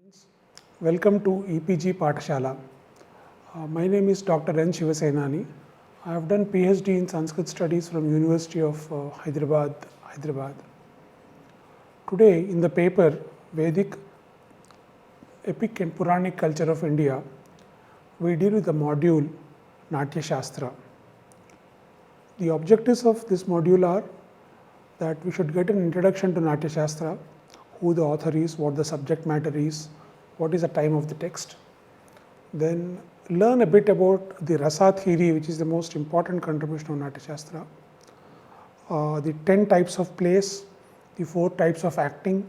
Students, welcome to EPG Pathshala. My name is Dr. N. Shivasenani. I have done PhD in Sanskrit Studies from University of Hyderabad. Today, in the paper Vedic, Epic and Puranic Culture of India, we deal with the module Natya Shastra. The objectives of this module are that we should get an introduction to Natya Shastra, who the author is, what the subject matter is, what is the time of the text. Then learn a bit about the Rasa theory, which is the most important contribution of Natya Shastra, the 10 types of plays, the 4 types of acting,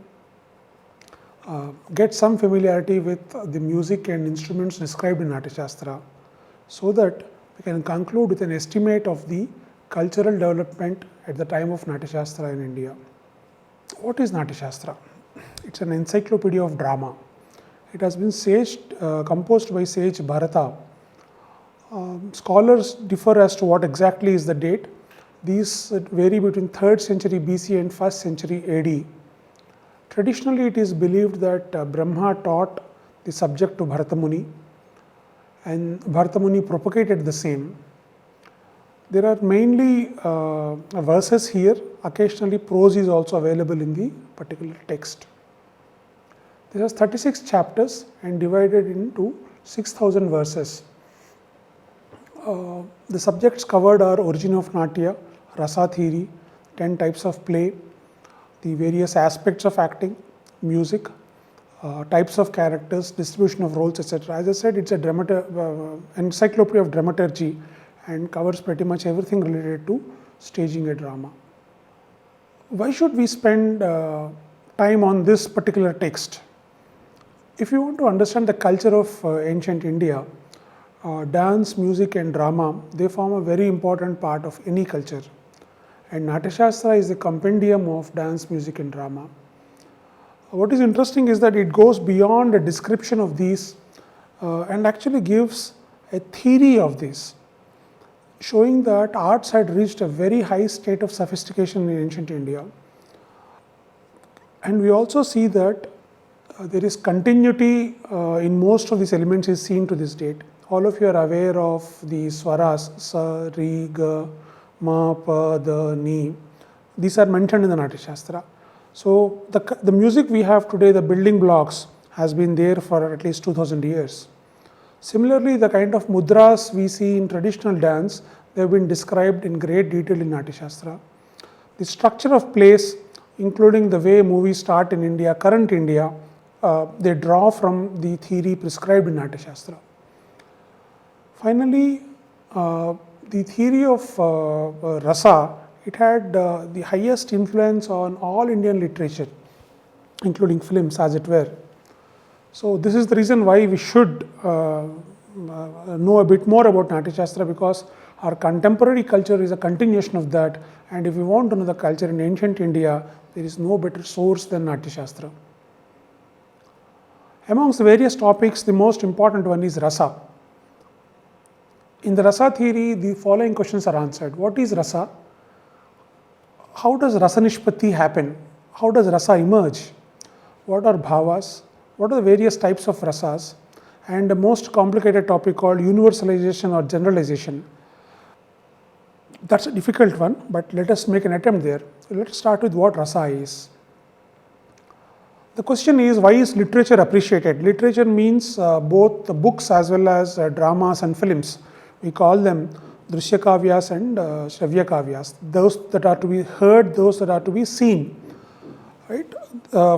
get some familiarity with the music and instruments described in Natya Shastra, so that we can conclude with an estimate of the cultural development at the time of Natya Shastra in India. What is Natya Shastra? It's an encyclopedia of drama. It has been composed by sage Bharata. Scholars differ as to what exactly is the date. These vary between 3rd century BC and 1st century AD. Traditionally, it is believed that Brahma taught the subject to Bharata Muni, and Bharata Muni propagated the same. There are mainly verses here. Occasionally, prose is also available in the particular text. There are 36 chapters and divided into 6,000 verses. The subjects covered are origin of Natya, Rasa theory, 10 types of play, the various aspects of acting, music, types of characters, distribution of roles, etc. As I said, it's a encyclopedia of dramaturgy and covers pretty much everything related to staging a drama. Why should we spend time on this particular text? If you want to understand the culture of ancient India, dance, music and drama, they form a very important part of any culture. And Natya Shastra is the compendium of dance, music and drama. What is interesting is that it goes beyond a description of these and actually gives a theory of this, showing that arts had reached a very high state of sophistication in ancient India. And we also see that there is continuity in most of these elements is seen to this date. All of you are aware of the swaras, sa, ri, ga, ma, pa, da, ni. These are mentioned in the Natya Shastra. So the music we have today, the building blocks, has been there for at least 2000 years. Similarly, the kind of mudras we see in traditional dance, they have been described in great detail in Natya Shastra. The structure of plays, including the way movies start in India, current India, they draw from the theory prescribed in Natya Shastra. Finally, the theory of Rasa, it had the highest influence on all Indian literature, including films as it were. So this is the reason why we should know a bit more about Natya Shastra, because our contemporary culture is a continuation of that, and if we want to know the culture in ancient India, there is no better source than Natya Shastra. Amongst the various topics, the most important one is Rasa. In the Rasa theory, the following questions are answered. What is Rasa? How does Rasa Nishpatti happen? How does Rasa emerge? What are Bhavas? What are the various types of Rasas? And the most complicated topic called universalization or generalization. That's a difficult one, but let us make an attempt there. So let us start with what Rasa is. The question is, why is literature appreciated? Literature means both the books as well as dramas and films. We call them Drishya Kavyas and Shravya Kavyas. Those that are to be heard, those that are to be seen. Right?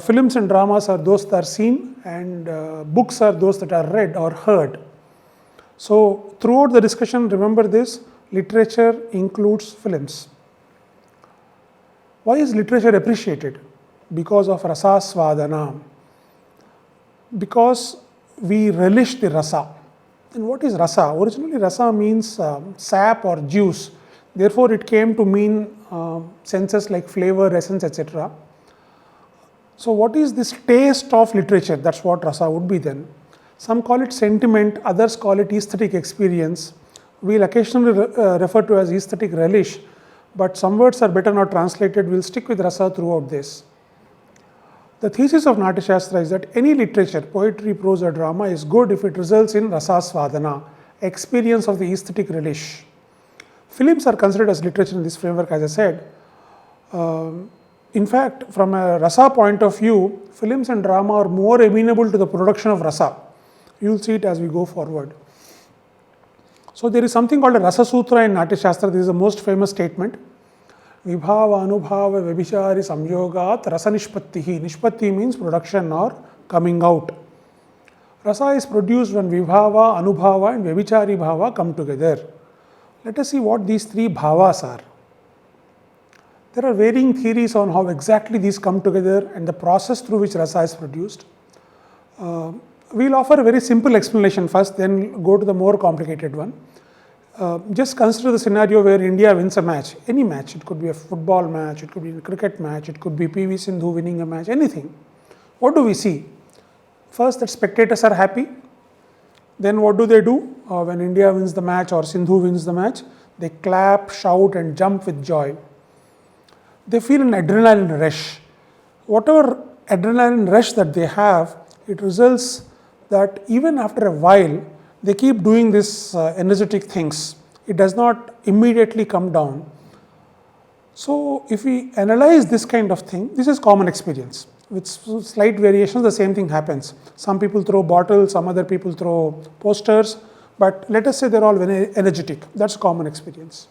Films and dramas are those that are seen, and books are those that are read or heard. So throughout the discussion, remember this, literature includes films. Why is literature appreciated? Because of Rasa Svadana. Because we relish the Rasa. And what is Rasa? Originally, Rasa means sap or juice. Therefore, it came to mean senses like flavor, essence, etc. So what is this taste of literature? That's what Rasa would be then. Some call it sentiment, others call it aesthetic experience. We'll occasionally refer to as aesthetic relish, but some words are better not translated. We'll stick with Rasa throughout this. The thesis of Natya Shastra is that any literature, poetry, prose or drama is good if it results in rasasvadana, experience of the aesthetic relish. Films are considered as literature in this framework, as I said. In fact, from a rasa point of view, films and drama are more amenable to the production of rasa. You will see it as we go forward. So there is something called a Rasa Sutra in Natya Shastra. This is the most famous statement. Vibhava Anubhava Vebhichari Samyogat Rasa Nishpattihi. Nishpatti means production or coming out. Rasa is produced when Vibhava, Anubhava and Vebhichari Bhava come together. Let us see what these three bhavas are. There are varying theories on how exactly these come together and the process through which rasa is produced. We'll offer a very simple explanation first, then go to the more complicated one. Just consider the scenario where India wins a match, any match. It could be a football match, it could be a cricket match, it could be PV Sindhu winning a match, anything. What do we see? First, that spectators are happy. Then what do? When India wins the match or Sindhu wins the match? They clap, shout and jump with joy. They feel an adrenaline rush. Whatever adrenaline rush that they have, it results that even after a while, they keep doing this energetic things. It does not immediately come down. So if we analyze this kind of thing, this is common experience. With slight variations, the same thing happens. Some people throw bottles, some other people throw posters, but let us say they're all very energetic. That's common experience.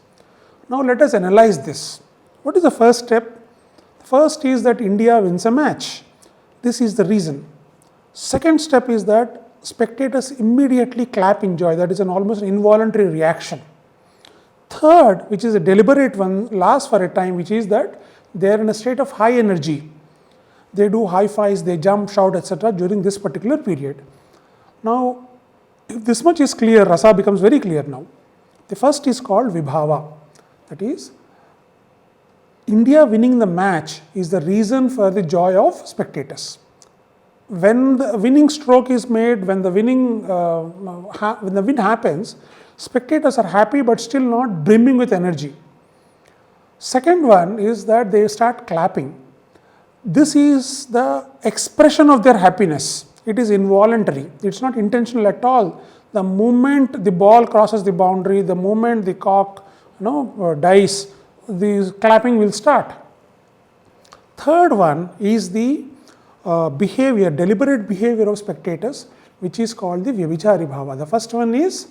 Now let us analyze this. What is the first step? The first is that India wins a match. This is the reason. Second step is that spectators immediately clap in joy. That is an almost involuntary reaction. Third, which is a deliberate one, lasts for a time, which is that they are in a state of high energy. They do high fives, they jump, shout, etc. during this particular period. Now, if this much is clear, rasa becomes very clear now. The first is called vibhava. That is, India winning the match is the reason for the joy of spectators. When the winning stroke is made, when the win happens, spectators are happy but still not brimming with energy. Second one is that they start clapping. This is the expression of their happiness. It is involuntary. It's not intentional at all. The moment the ball crosses the boundary, the moment the cock dies, the clapping will start. Third one is the behavior, deliberate behavior of spectators, which is called the Vyabhichari Bhava. The first one is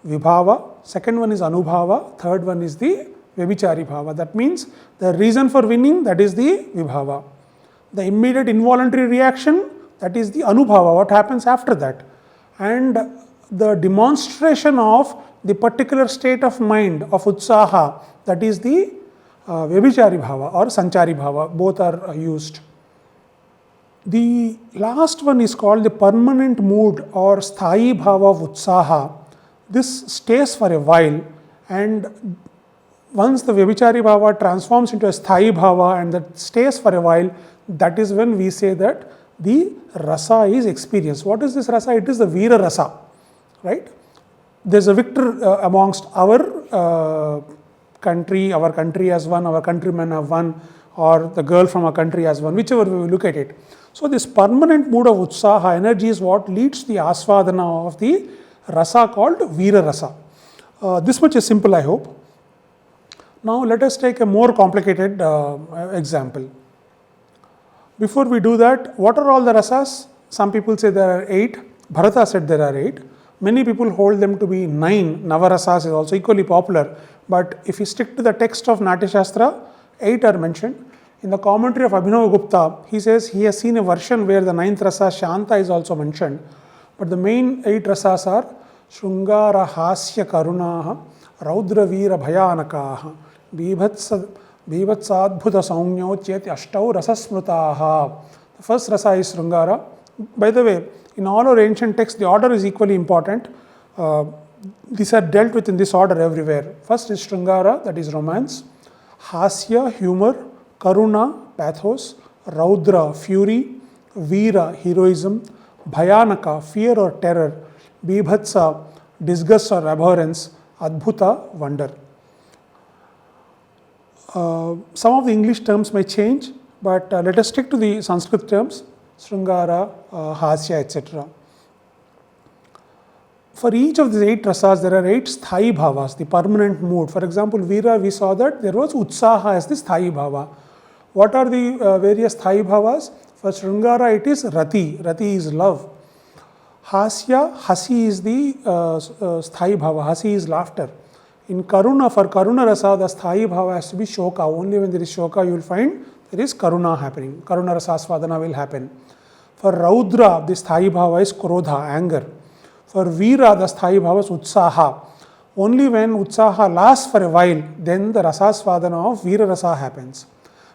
Vibhava, second one is Anubhava, third one is the Vyabhichari Bhava. That means the reason for winning, that is the Vibhava. The immediate involuntary reaction, that is the Anubhava, what happens after that. And the demonstration of the particular state of mind of Utsaha, that is the Vyabhichari Bhava or Sanchari Bhava, both are used. The last one is called the permanent mood or Sthayi Bhava of Utsaha. This stays for a while, and once the Vyabhichari Bhava transforms into a Sthayi Bhava and that stays for a while, that is when we say that the rasa is experienced. What is this rasa? It is the Veera rasa, right? There's a victor amongst our country has won, our countrymen have won, or the girl from our country has won, whichever way we look at it. So this permanent mood of utsaha, energy, is what leads to the asvadana of the rasa called Veera rasa. This much is simple, I hope. Now let us take a more complicated example. Before we do that, what are all the rasas? Some people say there are 8. Bharata said there are 8. Many people hold them to be 9. Navarasas is also equally popular. But if you stick to the text of Natya Shastra, 8 are mentioned. In the commentary of Abhinav Gupta, he says he has seen a version where the 9th rasa Shanta is also mentioned. But the main 8 rasas are Shrungara Hasya Karunaha, Raudra Veera Bhayanakaha, Bhivatsadbhuta Saumnyotyati Ashtau Rasasmrutaha. The first rasa is Shrungara. By the way, in all our ancient texts, the order is equally important. These are dealt with in this order everywhere. First is Shrungara, that is romance. Hasya, humor. Karuna, pathos. Raudra, fury. Veera, heroism. Bhayanaka, fear or terror. Bibhatsa, disgust or abhorrence. Adbhuta, wonder. Some of the English terms may change, But let us stick to the Sanskrit terms, Sringara, Hasya, etc. For each of these 8 rasas, there are 8 sthayi bhavas, the permanent mood. For example, Veera, we saw that there was Utsaha as the sthayi bhava. What are the various sthayi bhavas? For Sringara, it is Rati. Rati is love. Hasya, Hasi is the sthayi bhava. Hasi is laughter. In Karuna, for Karuna rasa, the sthayi bhava has to be Shoka. Only when there is Shoka, you will find there is Karuna happening. Karuna rasa svadana will happen. For Raudra, the sthayi bhava is Krodha, anger. For Veera, the sthayi bhava is Utsaha. Only when Utsaha lasts for a while, then the rasa svadana of Veera rasa happens.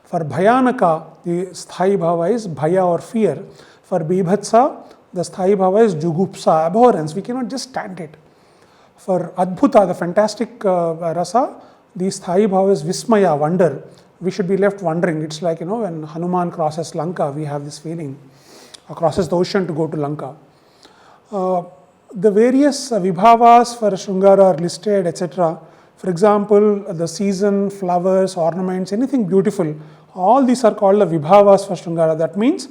For Bhayanaka, the sthayi bhava is Bhaya or fear. For Bibhatsa, the sthayi bhava is Jugupsa, abhorrence. We cannot just stand it. For Adbhuta, the fantastic rasa, the sthayi bhava is Vismaya, wonder. We should be left wondering. It's like, when Hanuman crosses Lanka, we have this feeling. Crosses the ocean to go to Lanka. The various vibhavas for Sringara are listed, etc. For example, the season, flowers, ornaments, anything beautiful. All these are called the vibhavas for Sringara. That means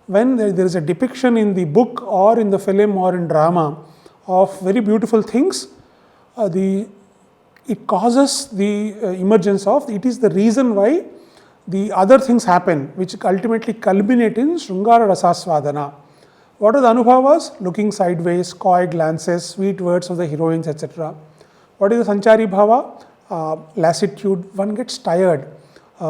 when there is a depiction in the book or in the film or in drama of very beautiful things, it causes the emergence of, it is the reason why the other things happen, which ultimately culminate in Sringara Rasasvadana. What are the anubhavas? Looking sideways, coy glances, sweet words of the heroines, etc. What is the Sanchari bhava? Lassitude, one gets tired,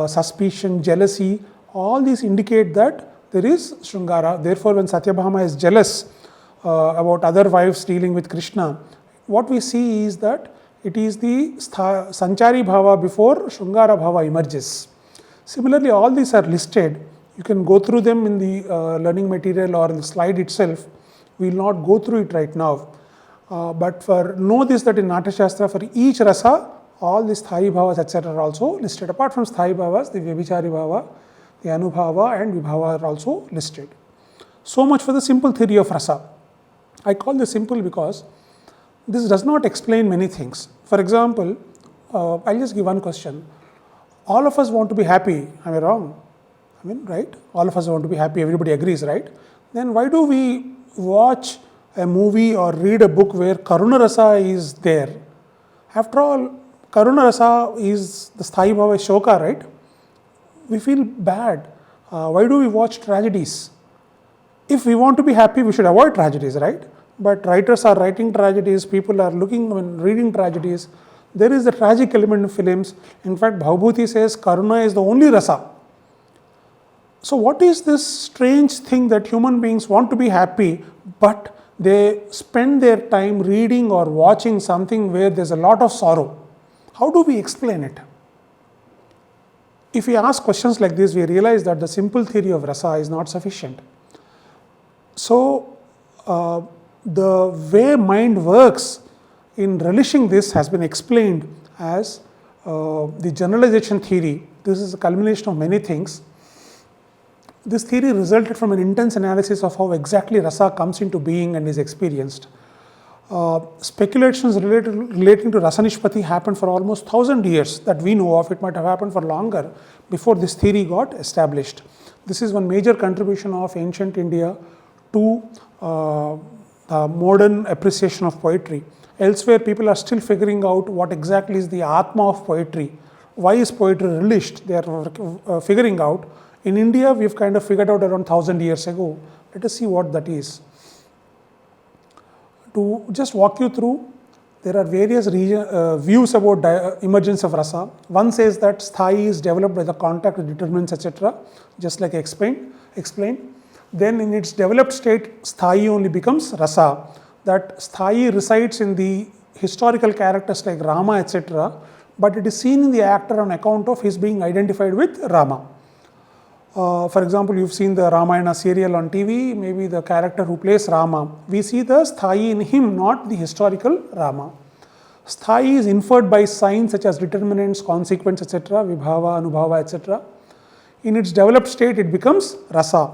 suspicion, jealousy, all these indicate that there is Sringara. Therefore, when Satyabhama is jealous about other wives dealing with Krishna, what we see is that it is the Sanchari bhava before Sringara bhava emerges. Similarly, all these are listed. You can go through them in the learning material or in the slide itself. We will not go through it right now. But know this, that in Natya Shastra, for each rasa, all the sthayi bhavas, etc. are also listed. Apart from sthayi bhavas, the Vyabhichari bhava, the Anubhava and Vibhava are also listed. So much for the simple theory of rasa. I call this simple because this does not explain many things. For example, I'll just give one question. All of us want to be happy. Am I wrong? Right? All of us want to be happy. Everybody agrees, right? Then why do we watch a movie or read a book where Karuna Rasa is there? After all, Karuna Rasa is the sthayi bhava shoka, right? We feel bad. Why do we watch tragedies? If we want to be happy, we should avoid tragedies, right? But writers are writing tragedies, people are reading tragedies. There is a tragic element in films. In fact, Bhavabhuti says Karuna is the only rasa. So what is this strange thing that human beings want to be happy, but they spend their time reading or watching something where there's a lot of sorrow? How do we explain it? If we ask questions like this, we realize that the simple theory of rasa is not sufficient. So the way mind works in relishing this has been explained as the generalization theory. This is a culmination of many things. This theory resulted from an intense analysis of how exactly rasa comes into being and is experienced. Speculations relating to rasa nishpati happened for almost 1,000 years that we know of. It might have happened for longer before this theory got established. This is one major contribution of ancient India to the modern appreciation of poetry. Elsewhere, people are still figuring out what exactly is the atma of poetry. Why is poetry relished? They are figuring out. In India, we've kind of figured out around 1,000 years ago. Let us see what that is. To just walk you through, there are various views about emergence of rasa. One says that sthayi is developed by the contact with determinants, etc., just like I explained. Then in its developed state, sthayi only becomes rasa. That sthayi resides in the historical characters like Rama, etc., but it is seen in the actor on account of his being identified with Rama. For example, you've seen the Ramayana serial on TV, maybe the character who plays Rama. We see the sthayi in him, not the historical Rama. Sthayi is inferred by signs such as determinants, consequents, etc., vibhava, anubhava, etc. In its developed state, it becomes rasa.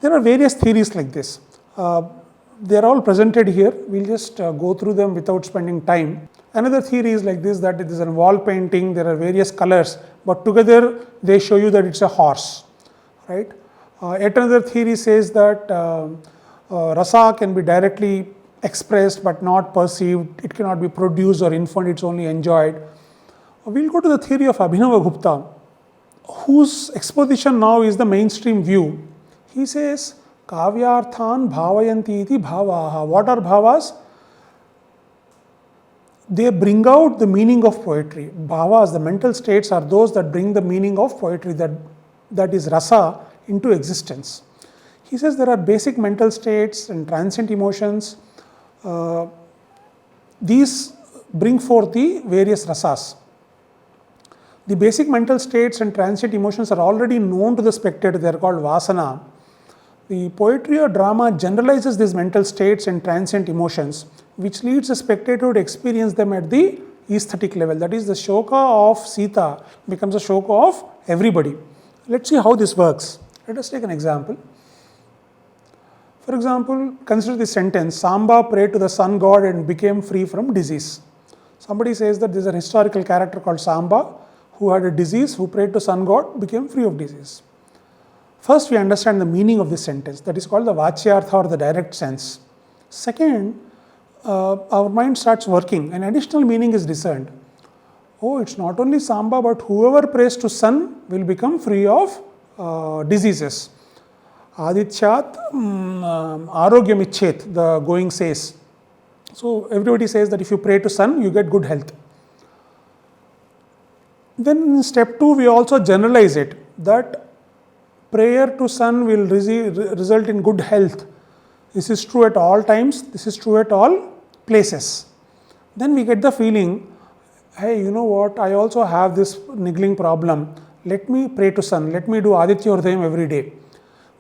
There are various theories like this. They are all presented here. We'll just go through them without spending time. Another theory is like this, that it is a wall painting, there are various colors, but together they show you that it's a horse. right? Yet another theory says that rasa can be directly expressed but not perceived. It cannot be produced or inferred, it's only enjoyed. We'll go to the theory of Abhinava Gupta, whose exposition now is the mainstream view. He says, Kavyarthan bhavayanti iti bhavaha. What are bhavas? They bring out the meaning of poetry. Bhavas, the mental states, are those that bring the meaning of poetry, that is rasa, into existence. He says there are basic mental states and transient emotions. These bring forth the various rasas. The basic mental states and transient emotions are already known to the spectator. They are called vasana. The poetry or drama generalizes these mental states and transient emotions, which leads the spectator to experience them at the aesthetic level. That is, the shoka of Sita becomes a shoka of everybody. Let's see how this works. Let us take an example. For example, consider this sentence, Samba prayed to the sun god and became free from disease. Somebody says that there is a historical character called Samba who had a disease, who prayed to sun god, became free of disease. First, we understand the meaning of this sentence. That is called the Vachyartha, or the direct sense. Second, our mind starts working. An additional meaning is discerned. Oh, it's not only Samba, but whoever prays to sun will become free of diseases. Adityat arogyam ichet, the going says. So everybody says that if you pray to sun, you get good health. Then in step 2, we also generalize it, that prayer to sun will result in good health. This is true at all times, this is true at all places. Then we get the feeling, hey, you know what, I also have this niggling problem. Let me pray to sun, let me do Aditya Hridayam every day.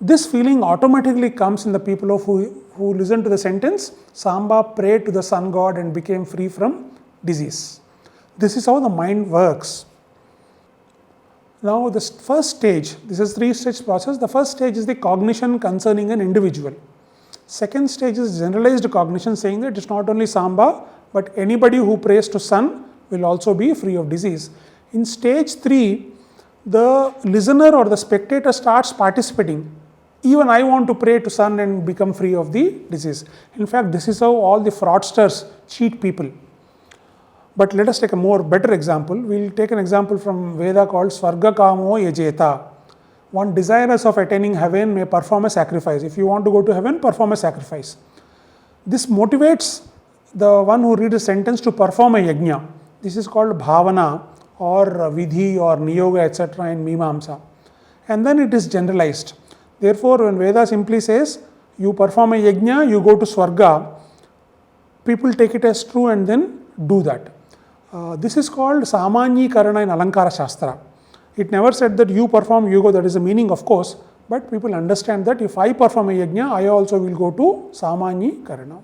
This feeling automatically comes in the people who listen to the sentence, Samba prayed to the sun god and became free from disease. This is how the mind works. Now, this first stage, this is 3-stage process. The first stage is the cognition concerning an individual. Second stage is generalized cognition, saying that it's not only Samba, but anybody who prays to sun will also be free of disease. In stage 3, the listener or the spectator starts participating. Even I want to pray to sun and become free of the disease. In fact, this is how all the fraudsters cheat people. But let us take a better example. We will take an example from Veda called Svarga Kamo Yajeta. One desirous of attaining heaven may perform a sacrifice. If you want to go to heaven, perform a sacrifice. This motivates the one who reads a sentence to perform a yajna. This is called bhavana or vidhi or niyoga, etc. in Mimamsa. And then it is generalized. Therefore, when Veda simply says, you perform a yajna, you go to Swarga, people take it as true and then do that. This is called Samanyikarana in Alankara Shastra. It never said that you perform, you go, that is the meaning of course, but people understand that if I perform a yajna, I also will go to Samanyikarana.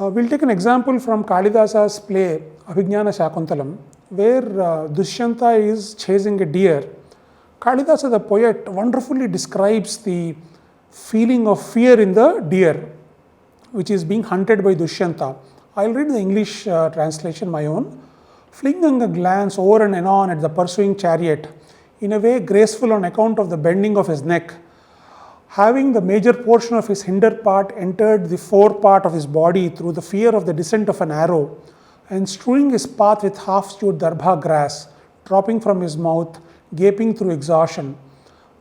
We'll take an example from Kalidasa's play Abhignana Shakuntalam, where Dushyanta is chasing a deer. Kalidasa, the poet, wonderfully describes the feeling of fear in the deer, which is being hunted by Dushyanta. I'll read the English translation, my own. Flinging a glance over and anon at the pursuing chariot, in a way graceful on account of the bending of his neck, having the major portion of his hinder part entered the fore part of his body through the fear of the descent of an arrow, and strewing his path with half-stewed darbha grass, dropping from his mouth, gaping through exhaustion.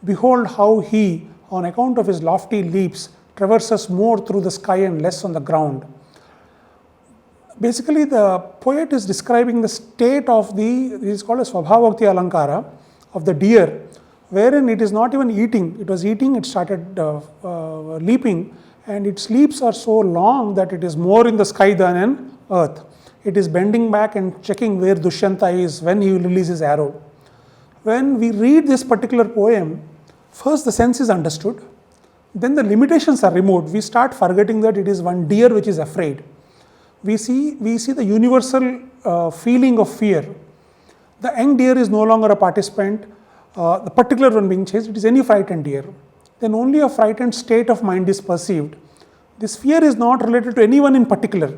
Behold how he, on account of his lofty leaps, traverses more through the sky and less on the ground. Basically, the poet is describing the state of it is called a Swabhavakti Alankara, of the deer, wherein it is not even eating. It was eating, it started leaping, and its leaps are so long that it is more in the sky than in earth. It is bending back and checking where Dushyanta is when he will release his arrow. When we read this particular poem, first the sense is understood, then the limitations are removed. We start forgetting that it is one deer which is afraid. We see the universal feeling of fear. The young deer is no longer a participant, the particular one being chased, it is any frightened deer. Then only a frightened state of mind is perceived. This fear is not related to anyone in particular.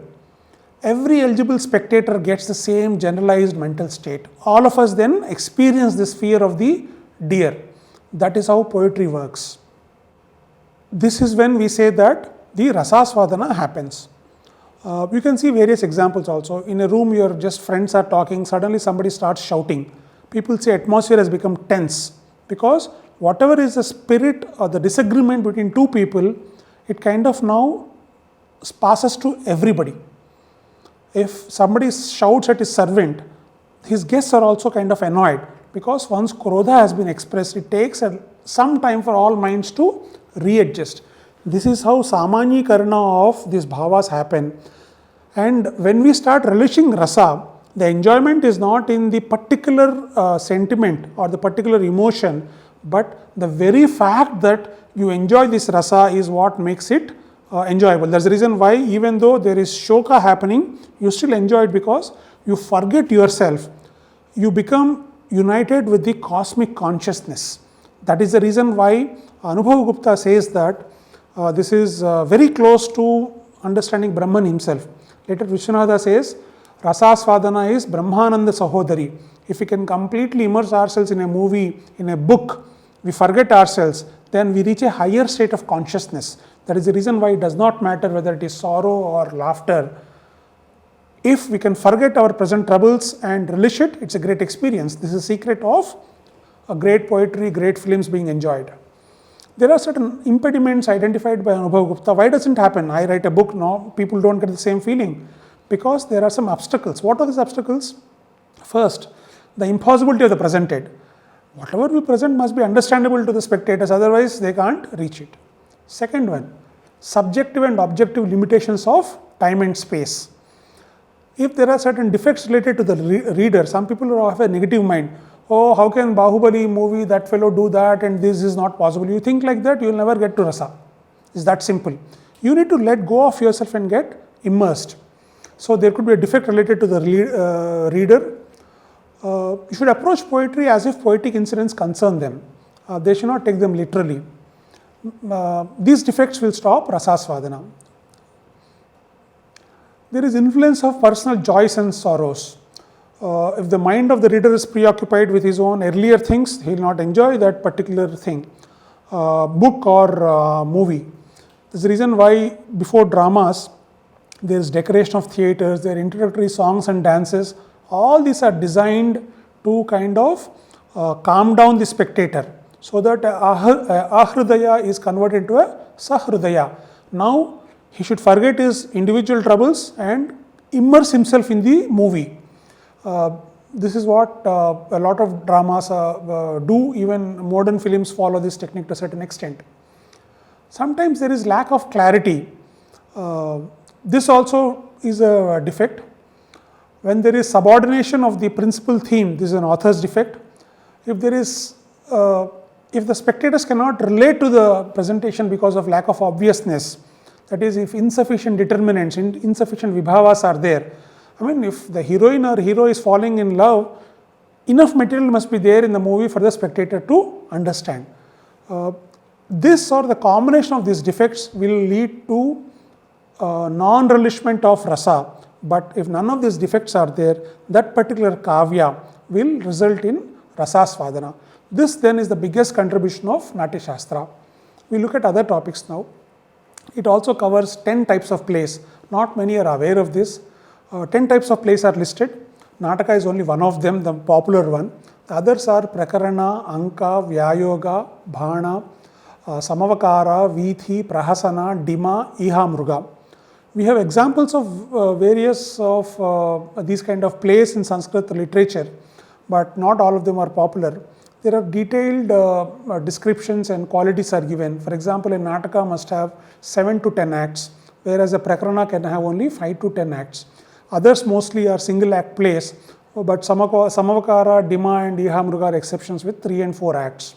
Every eligible spectator gets the same generalized mental state. All of us then experience this fear of the deer. That is how poetry works. This is when we say that the rasasvadana happens. You can see various examples also. In a room, your just friends are talking, suddenly somebody starts shouting. People say atmosphere has become tense because whatever is the spirit or the disagreement between two people, it kind of now passes to everybody. If somebody shouts at his servant, his guests are also kind of annoyed because once krodha has been expressed, it takes some time for all minds to readjust. This is how samanyikarana of these bhavas happen. And when we start relishing rasa, the enjoyment is not in the particular sentiment or the particular emotion, but the very fact that you enjoy this rasa is what makes it enjoyable. That's the reason why even though there is shoka happening, you still enjoy it because you forget yourself. You become united with the cosmic consciousness. That is the reason why Anubhav Gupta says that this is very close to understanding Brahman himself. Later Vishwanatha says, Rasasvadana is Brahmananda Sahodari. If we can completely immerse ourselves in a movie, in a book, we forget ourselves, then we reach a higher state of consciousness. That is the reason why it does not matter whether it is sorrow or laughter. If we can forget our present troubles and relish it, it's a great experience. This is the secret of a great poetry, great films being enjoyed. There are certain impediments identified by Anubhav Gupta. Why doesn't it happen? I write a book, now people don't get the same feeling. Because there are some obstacles. What are these obstacles? First, the impossibility of the presented. Whatever we present must be understandable to the spectators, otherwise they can't reach it. Second one, subjective and objective limitations of time and space. If there are certain defects related to the reader, some people have a negative mind. Oh, how can Bahubali movie, that fellow do that and this is not possible. You think like that, you will never get to rasa. It's that simple. You need to let go of yourself and get immersed. So there could be a defect related to the reader. You should approach poetry as if poetic incidents concern them. They should not take them literally. These defects will stop rasasvadana. There is influence of personal joys and sorrows. If the mind of the reader is preoccupied with his own earlier things, he will not enjoy that particular thing, book or movie. This is the reason why before dramas, there is decoration of theatres, there are introductory songs and dances. All these are designed to kind of calm down the spectator so that ahridaya is converted into a sahridaya. Now he should forget his individual troubles and immerse himself in the movie. This is what a lot of dramas do. Even modern films follow this technique to a certain extent. Sometimes there is lack of clarity. This also is a defect. When there is subordination of the principal theme, this is an author's defect. If there is, if the spectators cannot relate to the presentation because of lack of obviousness, that is, if insufficient determinants, insufficient vibhavas are there. I mean, if the heroine or hero is falling in love, enough material must be there in the movie for the spectator to understand. This or the combination of these defects will lead to non-relishment of rasa. But if none of these defects are there, that particular kavya will result in rasasvadana. This then is the biggest contribution of Natya Shastra. We look at other topics now. It also covers 10 types of plays. Not many are aware of this. 10 types of plays are listed. Nataka is only one of them, the popular one. The others are Prakarana, Anka, Vyayoga, Bhana, Samavakara, Vithi, Prahasana, Dima, Ihamruga. We have examples of various of these kind of plays in Sanskrit literature, but not all of them are popular. There are detailed descriptions and qualities are given. For example, a Nataka must have 7 to 10 acts, whereas a Prakarana can have only 5 to 10 acts. Others mostly are single act plays, but Samavakara, Dima and Ihamruga are exceptions with 3 and 4 acts.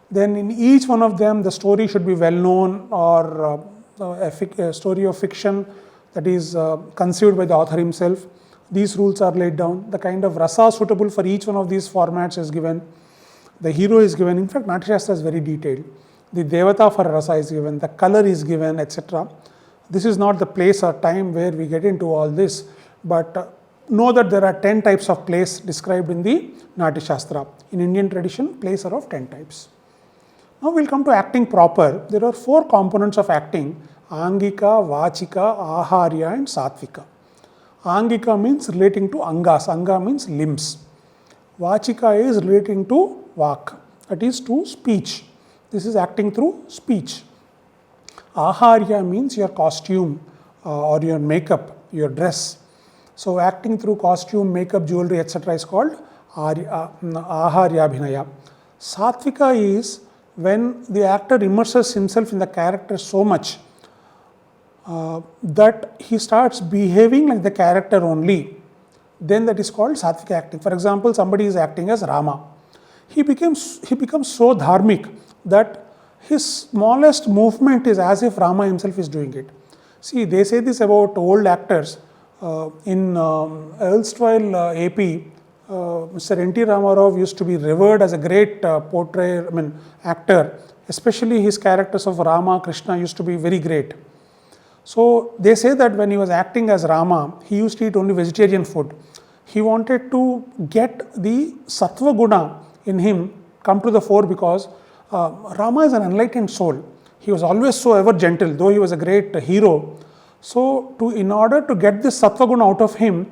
Then in each one of them, the story should be well known or a story of fiction that is conceived by the author himself. These rules are laid down. The kind of rasa suitable for each one of these formats is given. The hero is given. In fact, Natya Shastra is very detailed. The devata for rasa is given. The color is given, etc. This is not the place or time where we get into all this, but know that there are 10 types of plays described in the Natya Shastra. In Indian tradition, plays are of 10 types. Now we'll come to acting proper. There are 4 components of acting: Angika, Vachika, Aharya and Satvika. Angika means relating to Angas. Anga means limbs. Vachika is relating to Vak, that is to speech. This is acting through speech. Aharya means your costume or your makeup, your dress. So acting through costume, makeup, jewelry, etc. is called Aharya Abhinaya. Satvika is when the actor immerses himself in the character so much that he starts behaving like the character only. Then that is called Satvika acting. For example, somebody is acting as Rama. He becomes so dharmic that his smallest movement is as if Rama himself is doing it. See, they say this about old actors. In erstwhile AP, Mr. N.T. Ramarao used to be revered as a great actor. Especially his characters of Rama, Krishna used to be very great. So they say that when he was acting as Rama, he used to eat only vegetarian food. He wanted to get the sattva guna in him come to the fore because Rama is an enlightened soul. He was always so ever gentle, though he was a great hero. So in order to get this sattva guna out of him,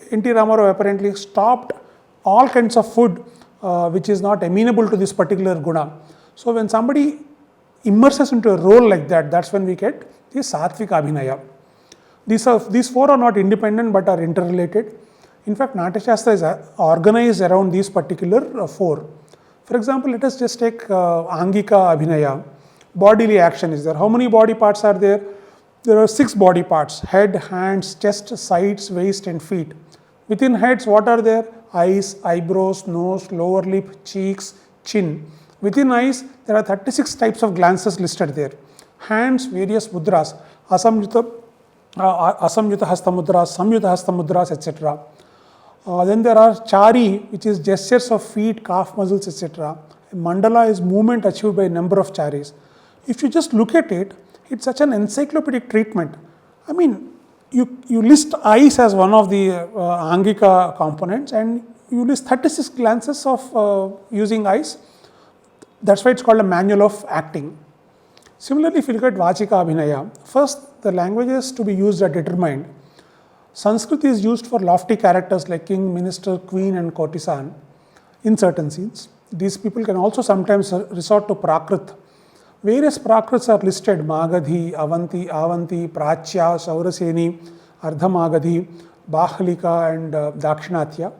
N.T. Ramarao apparently stopped all kinds of food which is not amenable to this particular guna. So when somebody immerses into a role like that, that's when we get the Satvika Abhinaya. These 4 are not independent but are interrelated. In fact, Natya Shastra is organized around these particular 4. For example, let us just take Angika Abhinaya. Bodily action is there. How many body parts are there? There are 6 body parts: head, hands, chest, sides, waist and feet. Within heads, what are there? Eyes, eyebrows, nose, lower lip, cheeks, chin. Within eyes, there are 36 types of glances listed there. Hands, various mudras, Asamyuta Hasta Mudras, Samyuta Hasta Mudras, etc. Then there are Chari, which is gestures of feet, calf muscles, etc. Mandala is movement achieved by a number of charis. If you just look at it, it's such an encyclopedic treatment. I mean, you list eyes as one of the Angika components and you list 36 glances of using eyes. That's why it's called a manual of acting. Similarly, if you look at Vachika Abhinaya, first the languages to be used are determined. Sanskrit is used for lofty characters like king, minister, queen and courtesan in certain scenes. These people can also sometimes resort to Prakrit. Various Prakrits are listed: Magadhi, Avanti, Prachya, Sauraseni, Ardhamagadhi, Bahlika and Dakshinatya.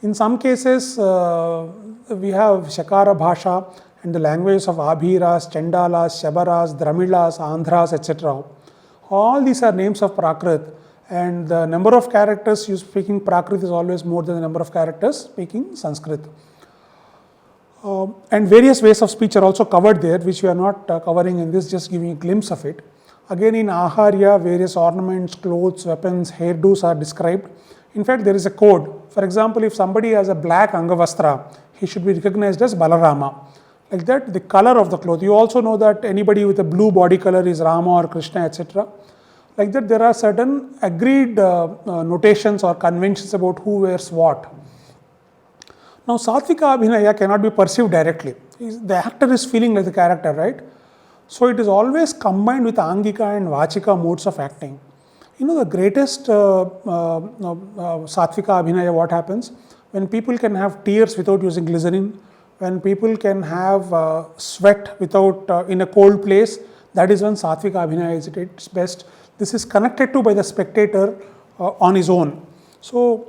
In some cases, we have Shakara Bhasha and the languages of Abhiras, Chandalas, Shabaras, Dramilas, Andhras, etc. All these are names of Prakrit, and the number of characters you speaking Prakrit is always more than the number of characters speaking Sanskrit. And various ways of speech are also covered there, which we are not covering in this, just giving a glimpse of it. Again, in Aharya, various ornaments, clothes, weapons, hairdos are described. In fact, there is a code. For example, if somebody has a black Angavastra, he should be recognized as Balarama. Like that, the color of the cloth. You also know that anybody with a blue body color is Rama or Krishna, etc. Like that, there are certain agreed notations or conventions about who wears what. Now, Satvika Abhinaya cannot be perceived directly. The actor is feeling like the character, right? So, it is always combined with Angika and Vachika modes of acting. You know, the greatest Satvika Abhinaya, what happens? When people can have tears without using glycerin, when people can have sweat without in a cold place, that is when Satvika Abhinaya is at its best. This is connected to by the spectator on his own. So,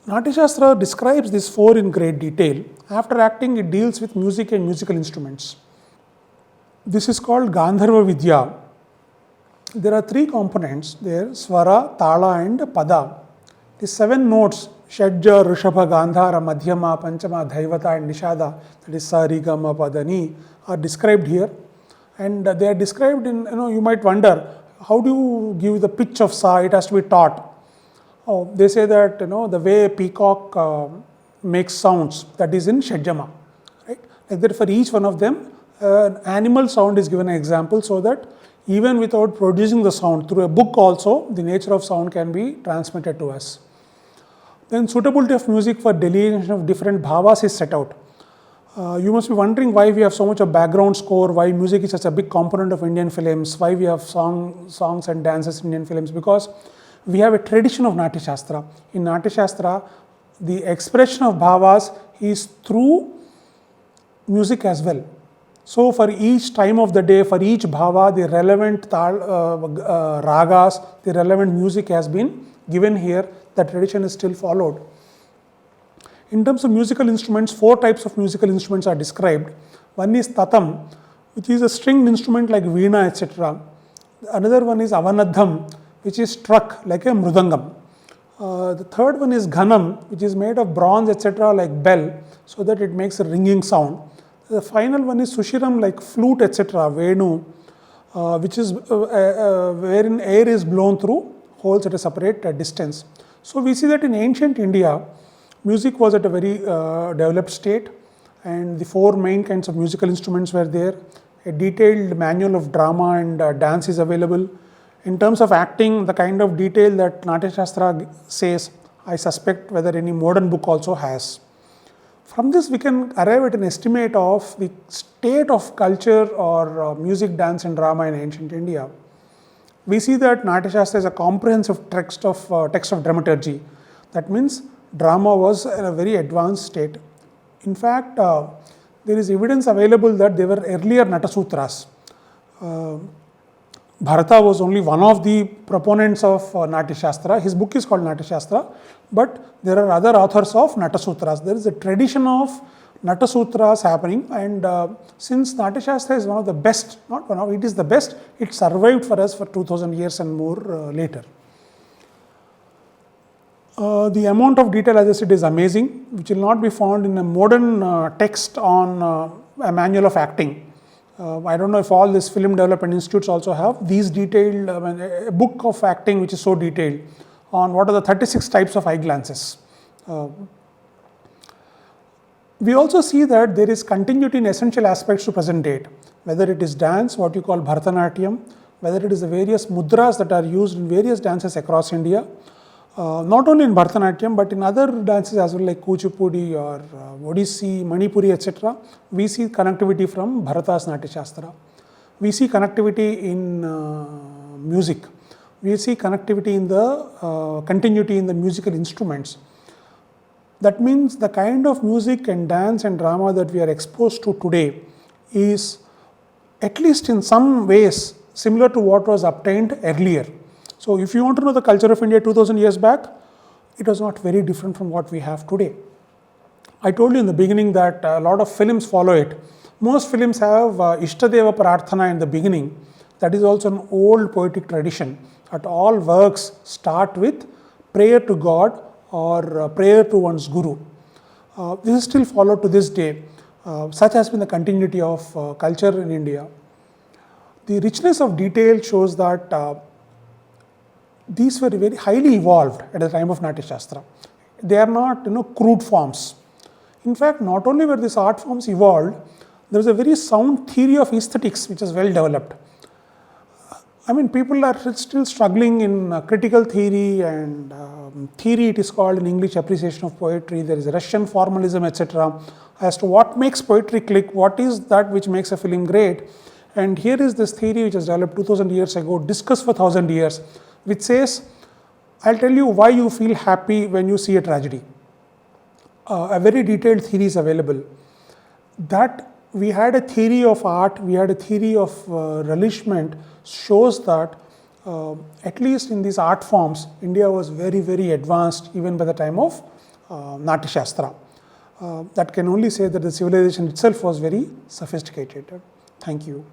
Natya Shastra describes these 4 in great detail. After acting, it deals with music and musical instruments. This is called Gandharva Vidya. There are 3 components there: Swara, Tala and Pada. The 7 notes, Shadja, Rishabha, Gandhara, Madhyama, Panchama, Dhaivata and Nishada, that is Sa, Ri, Ga, Ma, Pa, Da, Ni, are described here. And they are described in, you might wonder, how do you give the pitch of Sa? It has to be taught. Oh, they say that the way a peacock makes sounds, that is in Shadjama, right? Like that, for each one of them, an animal sound is given an example, so that even without producing the sound, through a book also, the nature of sound can be transmitted to us. Then suitability of music for delineation of different bhavas is set out. You must be wondering why we have so much of background score, why music is such a big component of Indian films, why we have songs and dances in Indian films, because we have a tradition of Natya Shastra. In Natya Shastra, the expression of bhavas is through music as well. So for each time of the day, for each bhava, the relevant ragas, the relevant music has been given here. The tradition is still followed. In terms of musical instruments, 4 types of musical instruments are described. One is tatam, which is a stringed instrument like veena, etc. Another one is avanadham, which is struck like a mrudangam. The third one is ghanam, which is made of bronze, etc., like bell, so that it makes a ringing sound. The final one is sushiram, like flute, etc., venu, which is wherein air is blown through holes at a separate distance. So we see that in ancient India, music was at a very developed state, and the 4 main kinds of musical instruments were there. A detailed manual of drama and dance is available. In terms of acting, the kind of detail that Natya Shastra says, I suspect whether any modern book also has. From this, we can arrive at an estimate of the state of culture or music, dance and drama in ancient India. We see that Natya Shastra is a comprehensive text of dramaturgy. That means drama was in a very advanced state. In fact, there is evidence available that there were earlier Natasutras. Bharata was only one of the proponents of Natya Shastra. His book is called Natya Shastra, but there are other authors of Natasutras. There is a tradition of Natasutras happening, and since Natya Shastra is one of the best, not one of, it is the best, it survived for us for 2000 years and more later. The amount of detail, as I said, is amazing, which will not be found in a modern text on a manual of acting. I don't know if all these film development institutes also have these detailed, a book of acting which is so detailed on what are the 36 types of eye glances. We also see that there is continuity in essential aspects to present date, whether it is dance, what you call Bharatanatyam, whether it is the various mudras that are used in various dances across India, not only in Bharatanatyam but in other dances as well, like Kuchipudi or Odissi, Manipuri, etc. We see connectivity from Bharata's Natya Shastra. We see connectivity in music. We see connectivity in the continuity in the musical instruments. That means the kind of music and dance and drama that we are exposed to today is, at least in some ways, similar to what was obtained earlier. So if you want to know the culture of India 2000 years back, it was not very different from what we have today. I told you in the beginning that a lot of films follow it. Most films have Ishtadeva Prarthana in the beginning. That is also an old poetic tradition, that all works start with prayer to God or prayer to one's Guru. This is still followed to this day. Such has been the continuity of culture in India. The richness of detail shows that these were very highly evolved at the time of Natya Shastra. They are not, crude forms. In fact, not only were these art forms evolved, there is a very sound theory of aesthetics which is well developed. I mean, people are still struggling in critical theory and theory, it is called in English, appreciation of poetry. There is Russian formalism, etc. as to what makes poetry click, what is that which makes a film great. And here is this theory which was developed 2000 years ago, discussed for 1000 years, which says, I'll tell you why you feel happy when you see a tragedy. A very detailed theory is available. That we had a theory of art, we had a theory of relishment, shows that at least in these art forms, India was very, very advanced even by the time of Natya Shastra. That can only say that the civilization itself was very sophisticated. Thank you.